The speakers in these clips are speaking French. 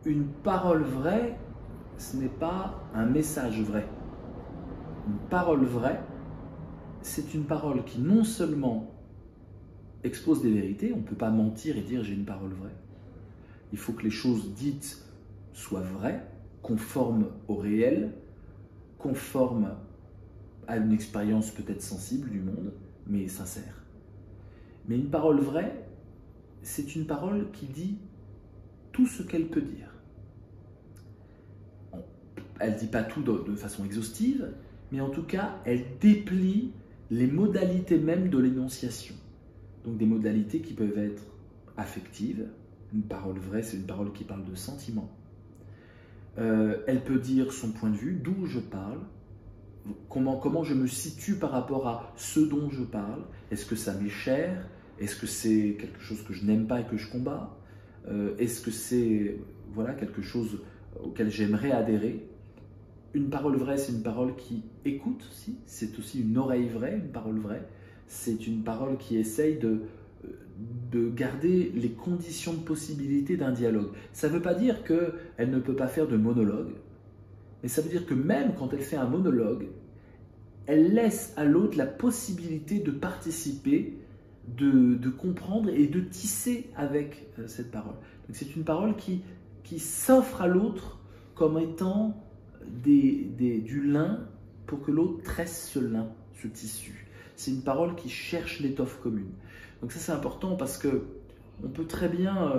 Une parole vraie, ce n'est pas un message vrai. Une parole vraie, c'est une parole qui non seulement expose des vérités, on ne peut pas mentir et dire j'ai une parole vraie. Il faut que les choses dites soient vraies, conformes au réel, conformes à une expérience peut-être sensible du monde, mais sincère. Mais une parole vraie, c'est une parole qui dit tout ce qu'elle peut dire. Elle ne dit pas tout de façon exhaustive, mais en tout cas, elle déplie les modalités même de l'énonciation. Donc des modalités qui peuvent être affectives. Une parole vraie, c'est une parole qui parle de sentiments. Elle peut dire son point de vue, d'où je parle, comment je me situe par rapport à ce dont je parle. Est-ce que ça m'est cher? Est-ce que c'est quelque chose que je n'aime pas et que je combats? Est-ce que c'est quelque chose auquel j'aimerais adhérer? Une parole vraie, c'est une parole qui écoute aussi. C'est aussi une oreille vraie, une parole vraie. C'est une parole qui essaye de garder les conditions de possibilité d'un dialogue. Ça ne veut pas dire qu'elle ne peut pas faire de monologue, mais ça veut dire que même quand elle fait un monologue, elle laisse à l'autre la possibilité de participer, de comprendre et de tisser avec cette parole. Donc c'est une parole qui s'offre à l'autre comme étant du lin pour que l'autre tresse ce lin, ce tissu. C'est une parole qui cherche l'étoffe commune. Donc ça c'est important parce que on peut très bien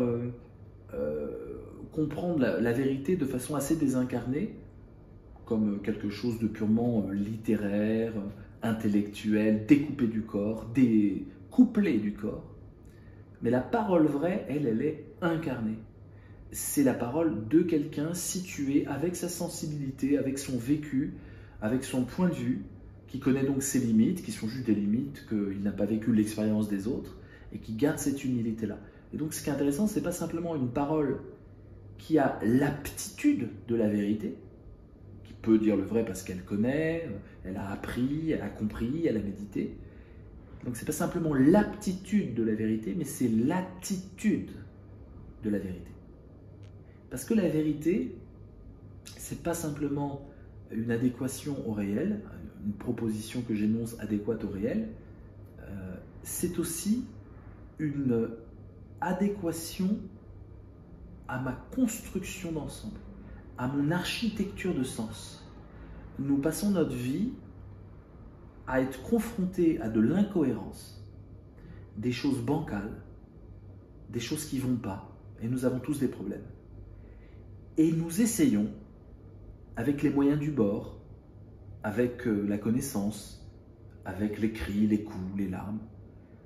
comprendre la vérité de façon assez désincarnée, comme quelque chose de purement littéraire, intellectuel, découpé du corps, découplé du corps. Mais la parole vraie, elle est incarnée. C'est la parole de quelqu'un situé avec sa sensibilité, avec son vécu, avec son point de vue, qui connaît donc ses limites, qui sont juste des limites, qu'il n'a pas vécu l'expérience des autres, et qui garde cette humilité-là. Et donc ce qui est intéressant, ce n'est pas simplement une parole qui a l'aptitude de la vérité, qui peut dire le vrai parce qu'elle connaît, elle a appris, elle a compris, elle a médité. Donc ce n'est pas simplement l'aptitude de la vérité, mais c'est l'attitude de la vérité. Parce que la vérité, ce n'est pas simplement une adéquation au réel, une proposition que j'énonce adéquate au réel, c'est aussi une adéquation à ma construction d'ensemble, à mon architecture de sens. Nous passons notre vie à être confrontés à de l'incohérence, des choses bancales, des choses qui ne vont pas, et nous avons tous des problèmes. Et nous essayons, avec les moyens du bord, avec la connaissance, avec les cris, les coups, les larmes,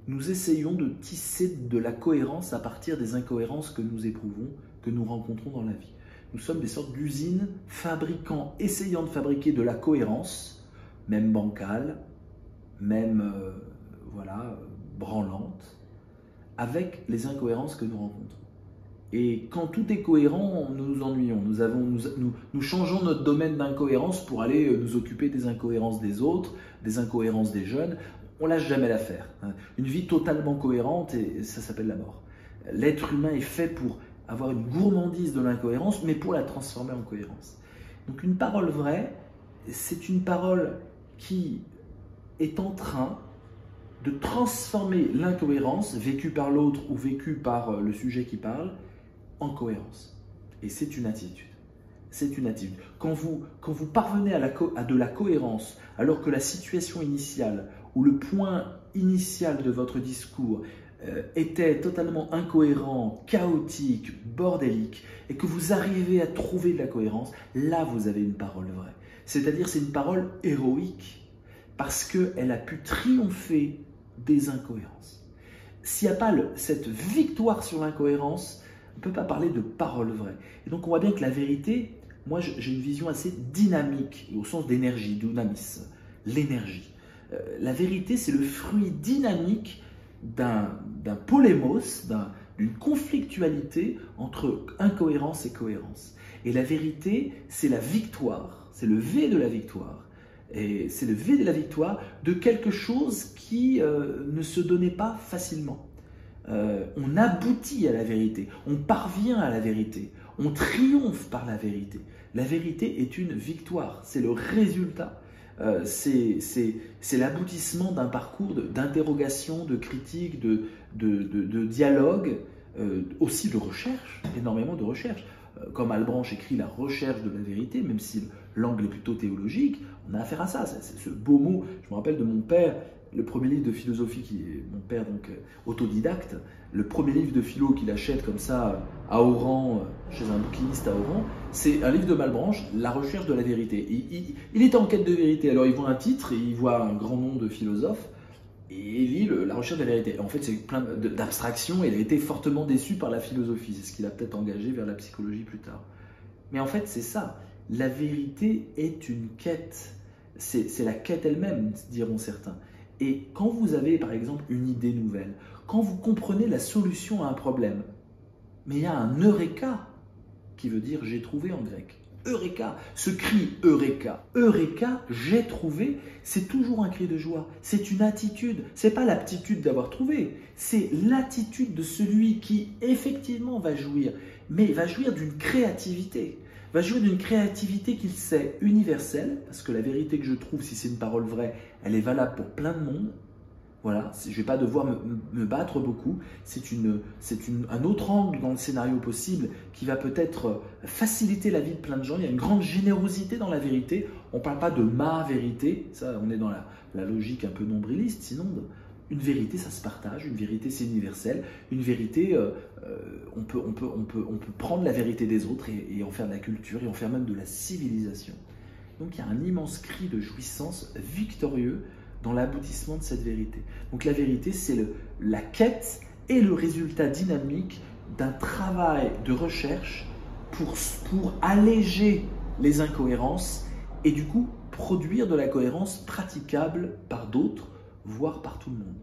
nous essayons de tisser de la cohérence à partir des incohérences que nous éprouvons, que nous rencontrons dans la vie. Nous sommes des sortes d'usines fabricants, essayant de fabriquer de la cohérence, même bancale, même branlante, avec les incohérences que nous rencontrons. Et quand tout est cohérent, nous nous ennuyons. Nous changeons notre domaine d'incohérence pour aller nous occuper des incohérences des autres, des incohérences des jeunes. On lâche jamais l'affaire. Une vie totalement cohérente, et ça s'appelle la mort. L'être humain est fait pour avoir une gourmandise de l'incohérence, mais pour la transformer en cohérence. Donc une parole vraie, c'est une parole qui est en train de transformer l'incohérence vécue par l'autre ou vécue par le sujet qui parle en cohérence. Et c'est une attitude. C'est une attitude. Quand vous parvenez à de la cohérence, alors que la situation initiale ou le point initial de votre discours était totalement incohérent, chaotique, bordélique, et que vous arrivez à trouver de la cohérence, là vous avez une parole vraie. C'est-à-dire c'est une parole héroïque, parce qu'elle a pu triompher des incohérences. S'il n'y a pas cette victoire sur l'incohérence, on ne peut pas parler de parole vraie. Et donc on voit bien que la vérité, moi j'ai une vision assez dynamique, au sens d'énergie, dynamisme, l'énergie. La vérité, c'est le fruit dynamique d'un polémos, d'une conflictualité entre incohérence et cohérence. Et la vérité, c'est la victoire, c'est le V de la victoire. Et c'est le V de la victoire de quelque chose qui ne se donnait pas facilement. on aboutit à la vérité, on parvient à la vérité, on triomphe par la vérité. La vérité est une victoire, c'est le résultat, c'est l'aboutissement d'un parcours d'interrogation, de critique, de dialogue, aussi de recherche, énormément de recherche. Comme Malebranche écrit la recherche de la vérité, même si l'angle est plutôt théologique, on a affaire à ça. C'est ce beau mot. Je me rappelle de mon père, le premier livre de philosophie, qui est mon père donc autodidacte, le premier livre de philo qu'il achète comme ça à Oran, chez un bouquiniste à Oran, c'est un livre de Malebranche, La recherche de la vérité. Il était en quête de vérité, alors il voit un titre et il voit un grand nombre de philosophes, et il lit La recherche de la vérité. En fait, c'est plein d'abstractions, et il a été fortement déçu par la philosophie. C'est ce qu'il a peut-être engagé vers la psychologie plus tard. Mais en fait, c'est ça. La vérité est une quête. C'est la quête elle-même, diront certains. Et quand vous avez, par exemple, une idée nouvelle, quand vous comprenez la solution à un problème, mais il y a un eureka, qui veut dire « j'ai trouvé » en grec. Eureka, ce cri Eureka, Eureka, j'ai trouvé, c'est toujours un cri de joie, c'est une attitude, c'est pas l'aptitude d'avoir trouvé, c'est l'attitude de celui qui effectivement va jouir, mais va jouir d'une créativité, qu'il sait universelle, parce que la vérité que je trouve, si c'est une parole vraie, elle est valable pour plein de monde. Voilà, je ne vais pas devoir me battre beaucoup. C'est un autre angle dans le scénario possible qui va peut-être faciliter la vie de plein de gens. Il y a une grande générosité dans la vérité. On ne parle pas de ma vérité, ça on est dans la logique un peu nombriliste, sinon une vérité ça se partage, une vérité c'est universel, une vérité on peut prendre la vérité des autres et en faire de la culture et en faire même de la civilisation. Donc il y a un immense cri de jouissance victorieux dans l'aboutissement de cette vérité. Donc la vérité, c'est la quête et le résultat dynamique d'un travail de recherche pour alléger les incohérences et du coup produire de la cohérence praticable par d'autres, voire par tout le monde.